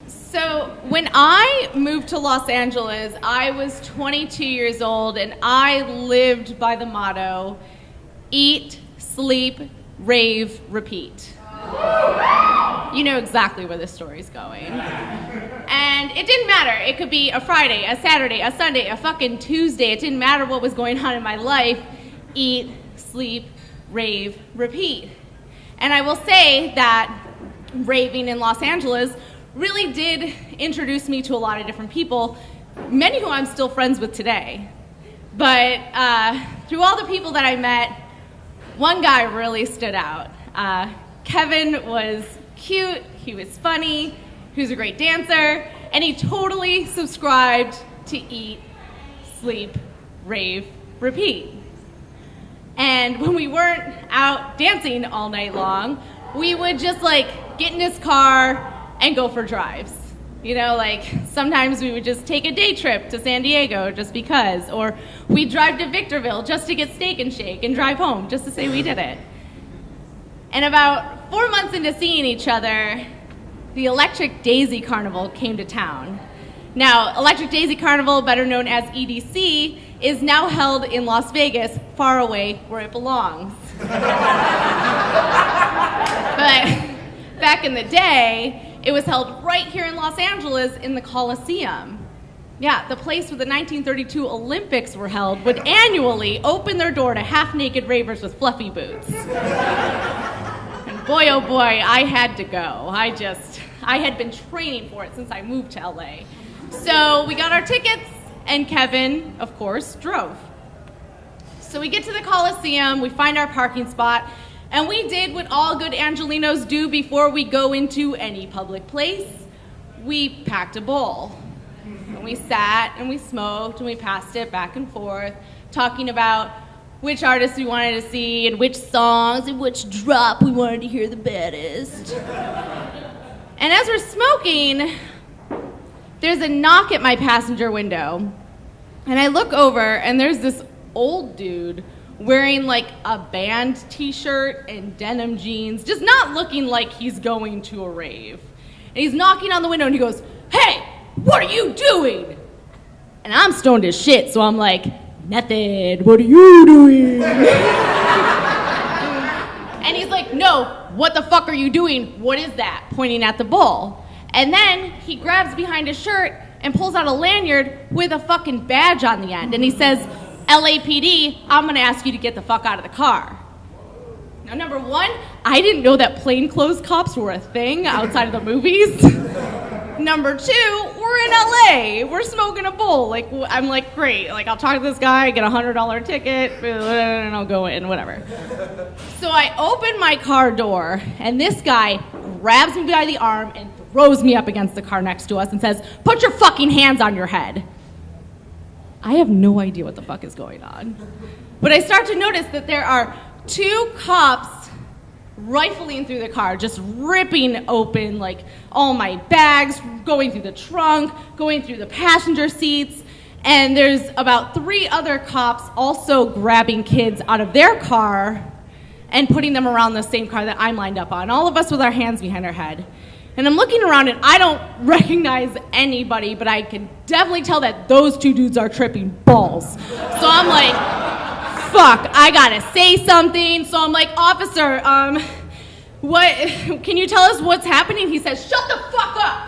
So when I moved to Los Angeles, I was 22 years old, and I lived by the motto, eat, sleep, rave, repeat. You know exactly where this story's going. And it didn't matter. It could be a Friday, a Saturday, a Sunday, a fucking Tuesday. It didn't matter what was going on in my life. Eat, sleep, rave, repeat. And I will say that raving in Los Angeles really did introduce me to a lot of different people, many who I'm still friends with today. But through all the people that I met, one guy really stood out. Kevin was cute, he was funny, he was a great dancer, and he totally subscribed to eat, sleep, rave, repeat. And when we weren't out dancing all night long, we would just get in his car and go for drives. You know, sometimes we would just take a day trip to San Diego just because, or we'd drive to Victorville just to get Steak and Shake and drive home just to say we did it. And about 4 months into seeing each other, the Electric Daisy Carnival came to town. Now, Electric Daisy Carnival, better known as EDC, is now held in Las Vegas, far away where it belongs. But back in the day, it was held right here in Los Angeles in the Coliseum. Yeah, the place where the 1932 Olympics were held would annually open their door to half-naked ravers with fluffy boots. And boy, oh boy, I had to go. I had been training for it since I moved to LA. So we got our tickets, and Kevin, of course, drove. So we get to the Coliseum, we find our parking spot, and we did what all good Angelinos do before we go into any public place. We packed a bowl. And we sat and we smoked and we passed it back and forth, talking about which artists we wanted to see and which songs and which drop we wanted to hear the baddest. And as we're smoking, there's a knock at my passenger window. And I look over and there's this old dude wearing a band t-shirt and denim jeans, just not looking like he's going to a rave. And he's knocking on the window and he goes, "Hey, what are you doing?" And I'm stoned as shit, so I'm like, "Nothing, what are you doing?" And he's like, "No, what the fuck are you doing? What is that?" Pointing at the bowl. And then he grabs behind his shirt and pulls out a lanyard with a fucking badge on the end. And he says, "LAPD, I'm gonna ask you to get the fuck out of the car." Now, number one, I didn't know that plainclothes cops were a thing outside of the movies. Number two, we're in LA. We're smoking a bowl. I'm like, great. I'll talk to this guy, get a $100 ticket, and I'll go in, whatever. So I open my car door, and this guy grabs me by the arm and throws me up against the car next to us and says, "Put your fucking hands on your head." I have no idea what the fuck is going on. But I start to notice that there are two cops rifling through the car, just ripping open all my bags, going through the trunk, going through the passenger seats, and there's about 3 other cops also grabbing kids out of their car and putting them around the same car that I'm lined up on, all of us with our hands behind our head. And I'm looking around and I don't recognize anybody, but I can definitely tell that those 2 dudes are tripping balls. So I'm like, fuck, I gotta say something. So I'm like, "Officer, what, can you tell us what's happening?" He says, "Shut the fuck up."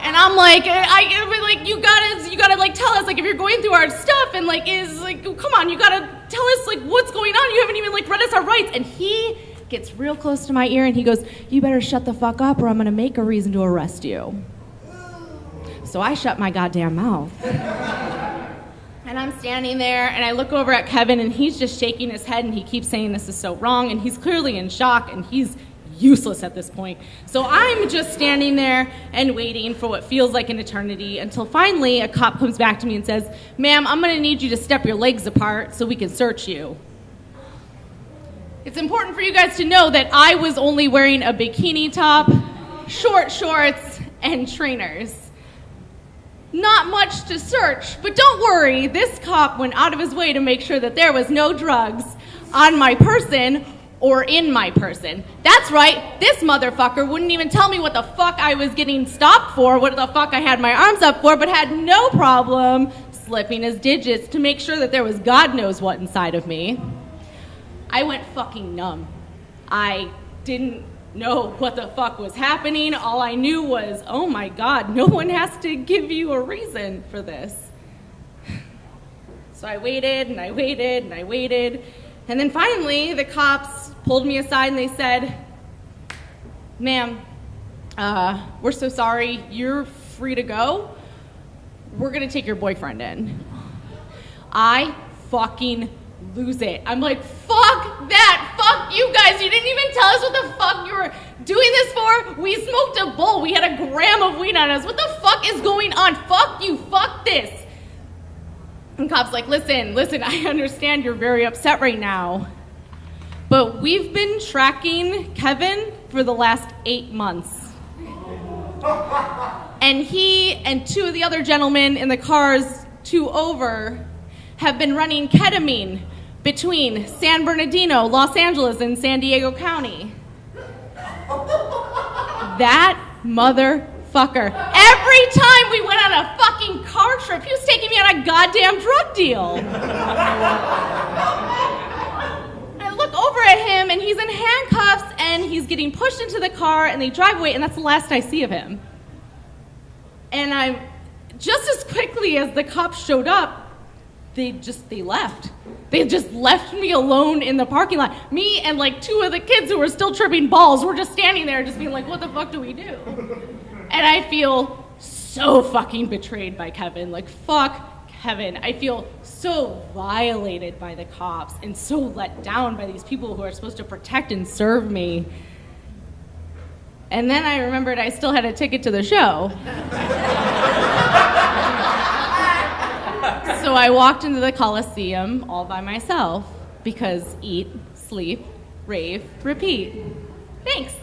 And I'm like, you gotta tell us, if you're going through our stuff and come on, you gotta tell us what's going on. You haven't even read us our rights. And he gets real close to my ear and he goes, "You better shut the fuck up or I'm gonna make a reason to arrest you." So I shut my goddamn mouth. And I'm standing there, and I look over at Kevin, and he's just shaking his head, and he keeps saying this is so wrong, and he's clearly in shock, and he's useless at this point. So I'm just standing there and waiting for what feels like an eternity until finally a cop comes back to me and says, "Ma'am, I'm going to need you to step your legs apart so we can search you." It's important for you guys to know that I was only wearing a bikini top, short shorts, and trainers. Not much to search, but don't worry, this cop went out of his way to make sure that there was no drugs on my person or in my person. That's right, this motherfucker wouldn't even tell me what the fuck I was getting stopped for, what the fuck I had my arms up for, but had no problem slipping his digits to make sure that there was God knows what inside of me. I went fucking numb. I didn't know what the fuck was happening. All I knew was, oh my God, no one has to give you a reason for this. So I waited and I waited and I waited. And then finally, the cops pulled me aside and they said, ma'am, we're so sorry. You're free to go. We're going to take your boyfriend in. I fucking lose it. I'm like, fuck that. Fuck you guys. You didn't even tell us what the fuck you were doing this for. We smoked a bowl. We had a gram of weed on us. What the fuck is going on? Fuck you. Fuck this. And cop's like, listen, I understand you're very upset right now, but we've been tracking Kevin for the last 8 months. And he and 2 of the other gentlemen in the cars 2 over have been running ketamine between San Bernardino, Los Angeles, and San Diego County. That motherfucker. Every time we went on a fucking car trip, he was taking me on a goddamn drug deal. I look over at him, and he's in handcuffs, and he's getting pushed into the car, and they drive away, and that's the last I see of him. And I'm just as quickly as the cops showed up, they left. They just left me alone in the parking lot. Me and like 2 of the kids who were still tripping balls were just standing there just being like, what the fuck do we do? And I feel so fucking betrayed by Kevin. Like, fuck Kevin. I feel so violated by the cops and so let down by these people who are supposed to protect and serve me. And then I remembered I still had a ticket to the show. So I walked into the Coliseum all by myself because eat, sleep, rave, repeat. Thanks.